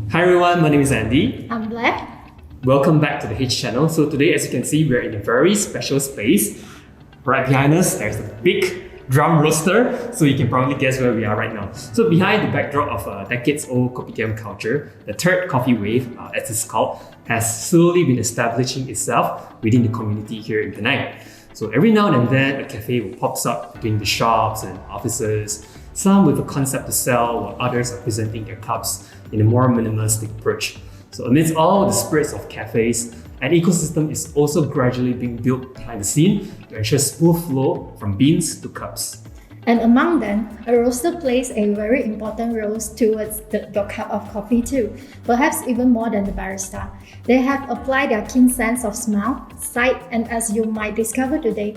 Hi everyone, my name is Andy. I'm Blair. Welcome back to the H channel. So today, as you can see, we're in a very special space. Right behind us, there's a big drum roaster, so you can probably guess where we are right now. So behind the backdrop of a decades-old Kopitiam culture, the third coffee wave, as it's called, has slowly been establishing itself within the community here in Penang. So every now and then, a cafe will pops up between the shops and offices, some with a concept to sell, while others are presenting their cups in a more minimalistic approach. So amidst all the spirits of cafes, an ecosystem is also gradually being built behind the scene to ensure smooth flow from beans to cups. And among them, a roaster plays a very important role towards your cup of coffee too, perhaps even more than the barista. They have applied their keen sense of smell, sight, and as you might discover today,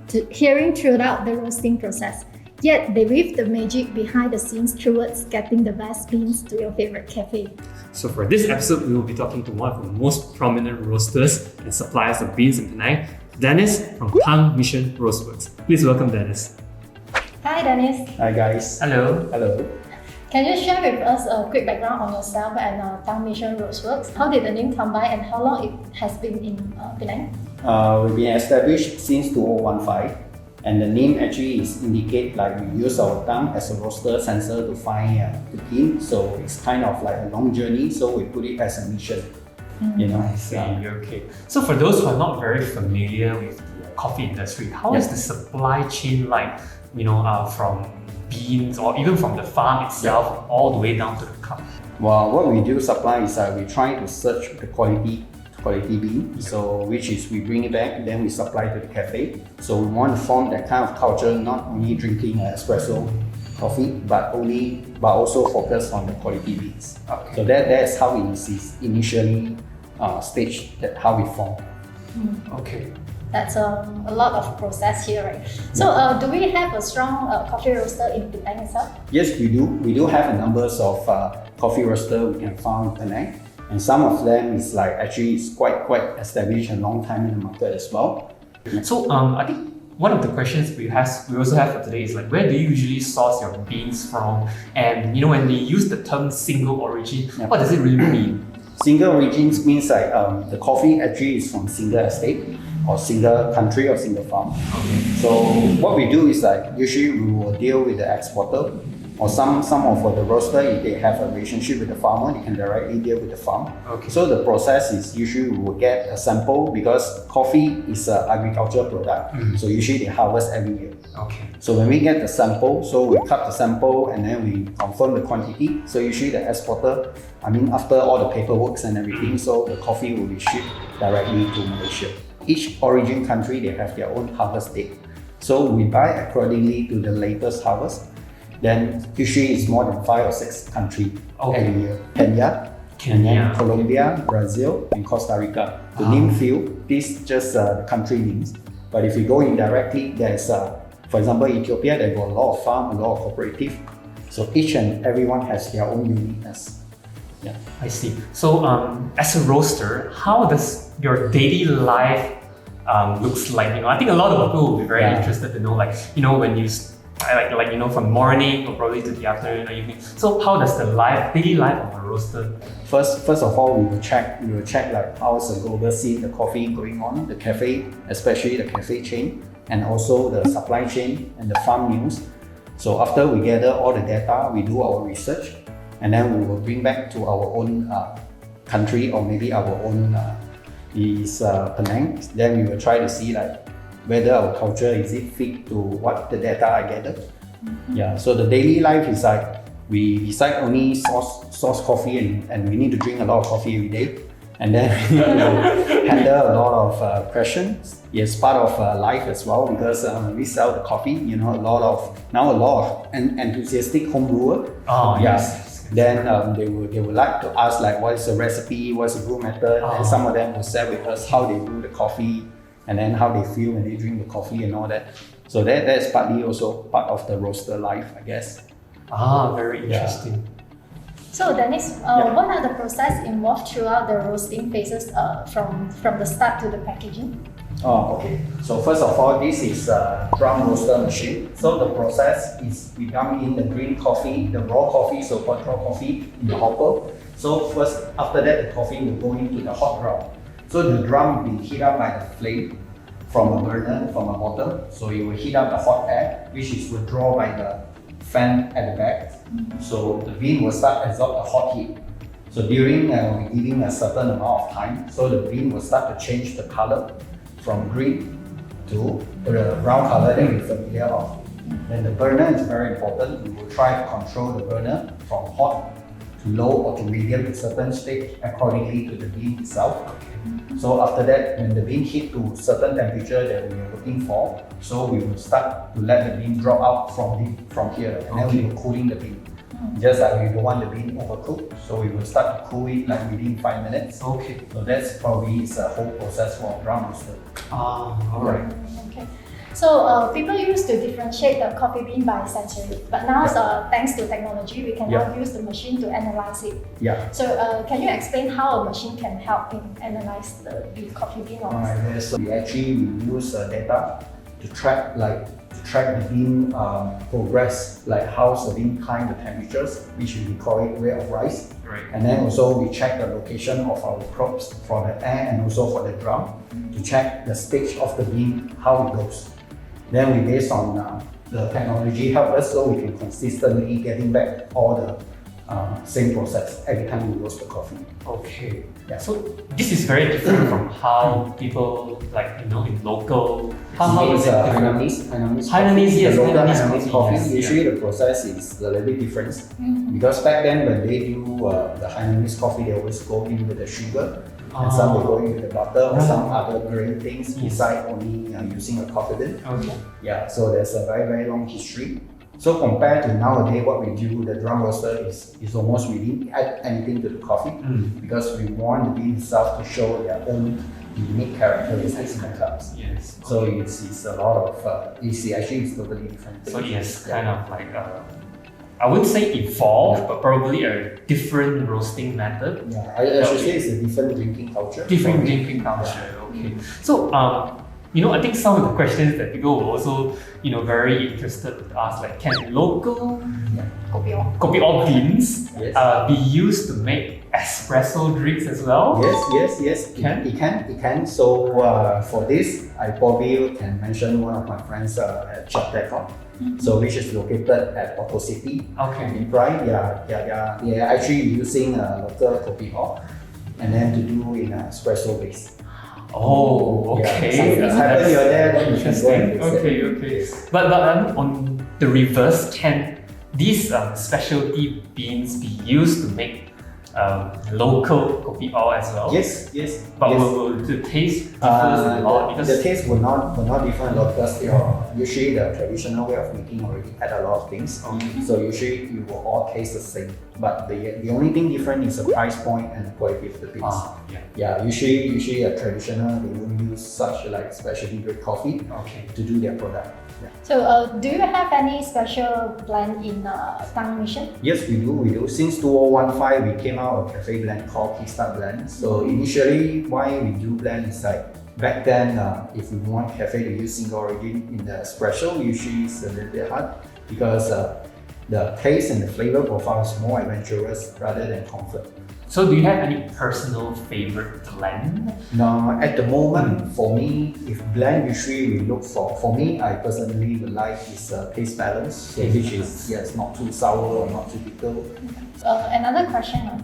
to hearing throughout the roasting process. Yet they weave the magic behind the scenes towards getting the best beans to your favorite cafe. So for this episode, we will be talking to one of the most prominent roasters and suppliers of beans in Penang, Dennis from Tang Mission Roastworks. Please welcome Dennis. Hi Dennis. Hi guys. Hello. Hello. Can you share with us a quick background on yourself and Tang Mission Roastworks? How did the name come by and how long it has been in Penang? We've been established since 2015, and the name actually is indicate like we use our tongue as a roaster sensor to find the bean. So it's kind of like a long journey. So we put it as a mission. You know. I see. Okay. So for those who are not very familiar with the coffee industry, how is the supply chain like? From beans or even from the farm itself all the way down to the cup? Well, what we do supply is we try to search the quality bean. So which is we bring it back, then we supply to the cafe. So we want to form that kind of culture, not only drinking espresso coffee, but also focus on the quality beans. Okay. So that's how it is initially staged, that how we form. Okay. That's a lot of process here, right? So do we have a strong coffee roaster in Penang itself? Yes, we do. We do have a numbers of coffee roaster we can find in Penang, and some of them is like actually is quite established a long time in the market as well. So I think one of the questions we also have for today is like, where do you usually source your beans from? And when they use the term single origin, what does it really mean? Single origins means like the coffee actually is from single estate or single country or single farm. Okay. So what we do is like usually we will deal with the exporter, or some of the roaster, if they have a relationship with the farmer, they can directly deal with the farm. Okay. So the process is usually we will get a sample, because coffee is an agricultural product. So usually they harvest every year. Okay. So when we get the sample, so we cut the sample and then we confirm the quantity. So usually the exporter, after all the paperwork and everything, so the coffee will be shipped directly to Malaysia. Each origin country, they have their own harvest date. So we buy accordingly to the latest harvest. Then usually it's more than 5 or 6 countries every year. Kenya, and then Colombia, Brazil, and Costa Rica. To name few, these just the country names. But if you go indirectly, there's for example, Ethiopia, they got a lot of farm, a lot of cooperative. So each and everyone has their own uniqueness. Yeah. I see. So as a roaster, how does your daily life looks like? I think a lot of people will be very interested to know, like, when you from morning or probably to the afternoon or evening. So how does the daily life of a roaster? First of all, we will check like how's the global scene, the coffee going on, the cafe, especially the cafe chain, and also the supply chain and the farm news. So after we gather all the data, we do our research, and then we will bring back to our own country, or maybe our own Penang. Then we will try to see like whether our culture is it fit to what the data I gathered. Yeah. So the daily life is like we decide only source coffee, and we need to drink a lot of coffee every day, and then we handle a lot of questions. It's part of life as well, because when we sell the coffee, a lot of enthusiastic home brewer. Oh yes. Then they would like to ask like what is the recipe, what's the brew method, and some of them will share with us how they do the coffee, and then how they feel when they drink the coffee and all that. So that's partly also part of the roaster life, I guess. Very interesting. So Dennis, what are the process involved throughout the roasting phases from the start to the packaging? Oh, okay. So first of all, this is a drum roaster machine. So the process is we dump in the green coffee, the raw coffee, so-called raw coffee in the hopper. So first, after that, the coffee will go into the hot drum. So the drum will be heated up by the flame from a burner, from a bottle. So it will heat up the hot air, which is withdrawn by the fan at the back. So the bean will start absorb the hot heat. So during giving a certain amount of time, so the bean will start to change the color from green to the brown color that we're familiar of. Then the burner is very important. We will try to control the burner from hot to low or to medium to certain stage accordingly to the bean itself. So after that, when the bean hit to certain temperature that we are looking for, so we will start to let the bean drop out from here, and then we will cooling the bean. Just like we don't want the bean overcooked, so we will start to cool it like within 5 minutes. Okay. So that's probably the whole process for drum roaster. Alright. Okay. So people used to differentiate the coffee bean by sensory, but now thanks to technology, we can now use the machine to analyze it. Yeah. So can you explain how a machine can help in analyze the coffee bean? Alright, so we actually use data to track the bean progress, like how's the bean climb the temperatures, which we call it rate of rise. Right. And then also we check the location of our probes for the air and also for the drum to check the stage of the bean, how it goes. Then we based on the technology help us so we can consistently getting back all the same process every time we roast the coffee. Okay. Yeah. So this is very different from how people in local. How It's is it different? Hainanese, yes, the local Hainanese Hainanese coffee, coffee. yes, Usually the process is a little bit different because back then when they do the Hainanese coffee, they always go in with the sugar, and some they go in with the butter or some other grain things beside only using a coffee bean. Okay. Yeah, so there's a very, very long history. So compared to nowadays, what we do, the drum roaster is almost we didn't add anything to the coffee because we want the bean itself to show their own unique characteristics in the cups. Yes. So it's a lot of, it's totally different. So yes, kind of like I wouldn't say evolved, but probably a different roasting method. Yeah, I should say it's a different drinking culture. Different drinking culture. Okay. So I think some of the questions that people were also very interested to ask, like, can local kopi O beans be used to make espresso drinks as well? Yes. It can. So for this, I probably can mention one of my friends at Chap Decor. So which is located at Auto City. Okay. In Pride, they are actually using local kopi O and then to do in espresso base. Oh, okay. Yeah, so happen you're there, then you can go and mix it. Okay. But on the reverse, can these specialty beans be used to make local kopi O as well? Yes. But will the taste differ a lot? Because the taste will not differ a lot because they are usually the traditional way of making already add a lot of things. Okay. So usually it will all taste the same. But the only thing different is the price point and the quality of the beans. Yeah, usually a traditional they won't use such like specialty grade coffee to do their product. Yeah. So do you have any special blend in Tang Mission? Yes, we do. Since 2015, we came out with a cafe blend called Kickstart Blend. So initially, why we do blend is like back then, if we want cafe to use single origin in the espresso, usually it's a little bit hard because the taste and the flavor profile is more adventurous rather than comfort. So do you have any personal favorite blend? No, at the moment, for me, if blend usually we look for me, I personally would like is taste balance, so which is not too sour or not too bitter. Another question.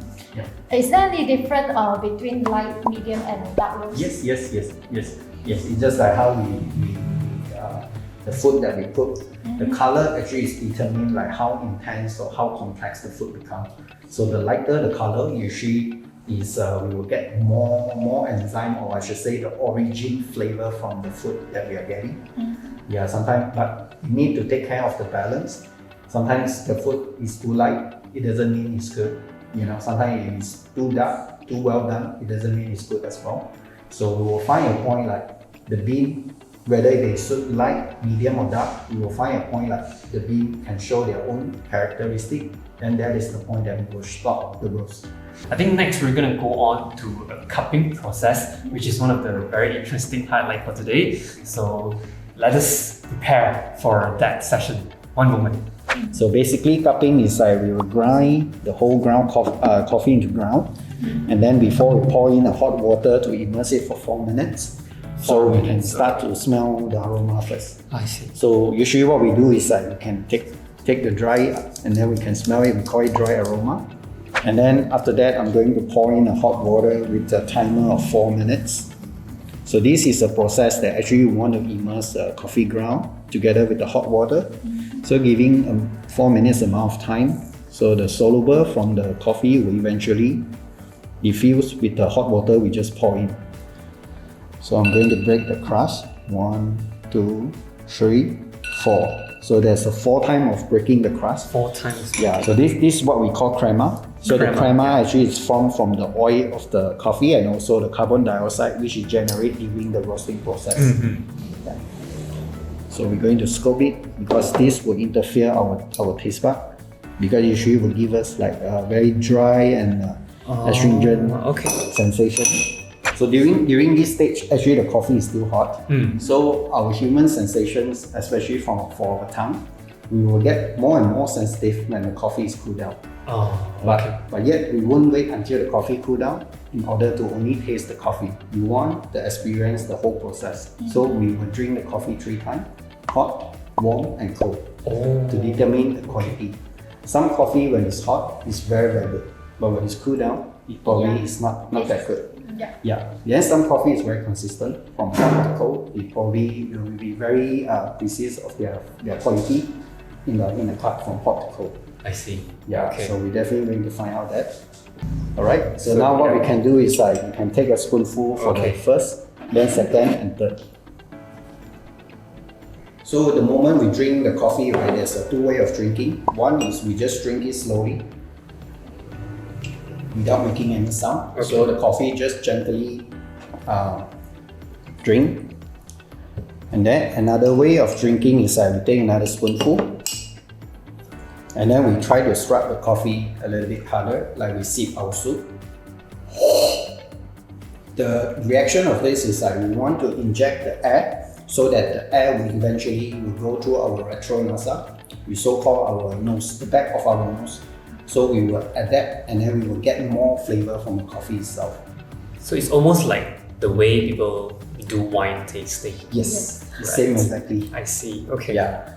Is there any difference between light, medium, and dark roast? Yes. It's just like how we the food that we cook. The color actually is determined like how intense or how complex the food becomes. So the lighter the color, usually is we will get more enzyme, or I should say the origin flavor from the food that we are getting. Yeah, sometimes, but you need to take care of the balance. Sometimes the food is too light, it doesn't mean it's good. Sometimes if it's too dark, too well done, it doesn't mean it's good as well. So we will find a point like the bean, whether they suit light, medium or dark, we will find a point like the bean can show their own characteristic, and that is the point that we will stop the roast. I think next we're going to go on to a cupping process, which is one of the very interesting highlights for today. So let us prepare for that session. One moment. So basically, cupping is like we will grind the whole ground coffee into ground, and then before we pour in the hot water to immerse it for 4 minutes, so we can start to smell the aroma first. I see. So usually what we do is like we can take the dry and then we can smell it. We call it dry aroma. And then after that, I'm going to pour in the hot water with a timer of 4 minutes. So this is a process that actually you want to immerse the coffee ground together with the hot water. So giving 4 minutes amount of time. So the soluble from the coffee will eventually diffuse with the hot water we just pour in. So I'm going to break the crust. 1, 2, 3, 4. So there's a 4 times of breaking the crust. 4 times. Yeah, so this is what we call crema. So the crema actually is formed from the oil of the coffee and also the carbon dioxide which is generated during the roasting process. Yeah. So we're going to scoop it because this will interfere our taste bud, because usually will give us like a very dry and astringent sensation. So during this stage, actually the coffee is still hot. So our human sensations, especially for our tongue, we will get more and more sensitive when the coffee is cooled down. But yet we won't wait until the coffee cool down in order to only taste the coffee. We want to experience the whole process. So we will drink the coffee 3 times, hot, warm and cold, to determine the quality. Some coffee when it's hot is very good, but when it's cooled down, it probably is not that good. Then some coffee is very consistent from hot to cold. It probably will be very precise of their quality in the cut from hot to cold. I see. So we're definitely going to find out that. Alright, so now what we can do is like we can take a spoonful for the first, then second and third. So the moment we drink the coffee, right, there's a 2 ways of drinking. One is we just drink it slowly without making any sound. So the coffee just gently drink. And then another way of drinking is we take another spoonful and then we try to strap the coffee a little bit harder, like we sip our soup. The reaction of this is we want to inject the air so that the air will eventually go through our retronasal, we so-called our nose, the back of our nose. So we will adapt and then we will get more flavor from the coffee itself. So it's almost like the way people do wine tasting. Yes. Same exactly. I see. Okay. Yeah.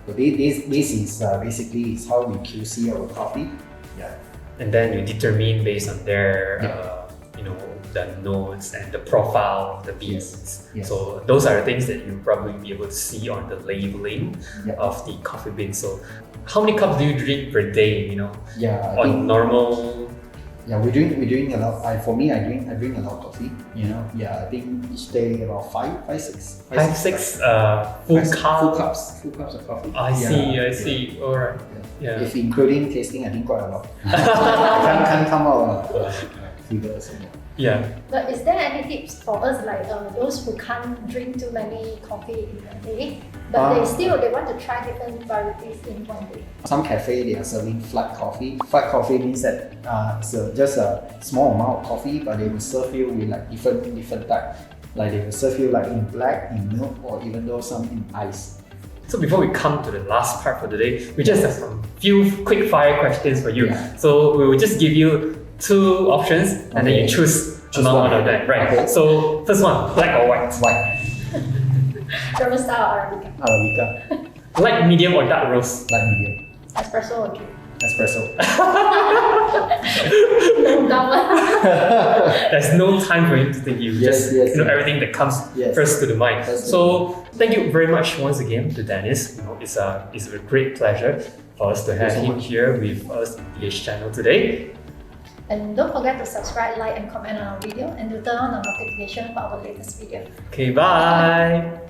So this is basically is how we QC our coffee. Yeah. And then you determine based on their the notes and the profile of the beans. Yes. So those are the things that you'll probably be able to see on the labeling of the coffee bean. So how many cups do you drink per day? Normal. Yeah, we drink a lot. For me, I drink a lot of coffee. I think each day about 5, 6. 5, 6 full cups of coffee. I see. All right. Yeah. If including tasting, I think quite a lot. I can't come out figures. Yeah. But is there any tips for us, like those who can't drink too many coffee in a day, but they want to try different varieties in one day? Some cafe they are serving flat coffee. Flat coffee means that it's just a small amount of coffee, but they will serve you with like different type. Like they will serve you like in black, in milk, or even though some in ice. So before we come to the last part for today, we just have some few quick fire questions for you. Yeah. So we will just give you 2 options and then you choose among one of them. Right. Okay. So first one, black or white? White. Robusta or Arabica? Arabica. Light, medium or dark roast? Light medium. Espresso or drip? Espresso. No doubt. There's no time for you to think. You just everything that comes first to the mind. So thank you very much once again to Dennis. It's a great pleasure for us to have him here with us on the DH channel today. And don't forget to subscribe, like and comment on our video and to turn on the notification for our latest video. Okay, bye!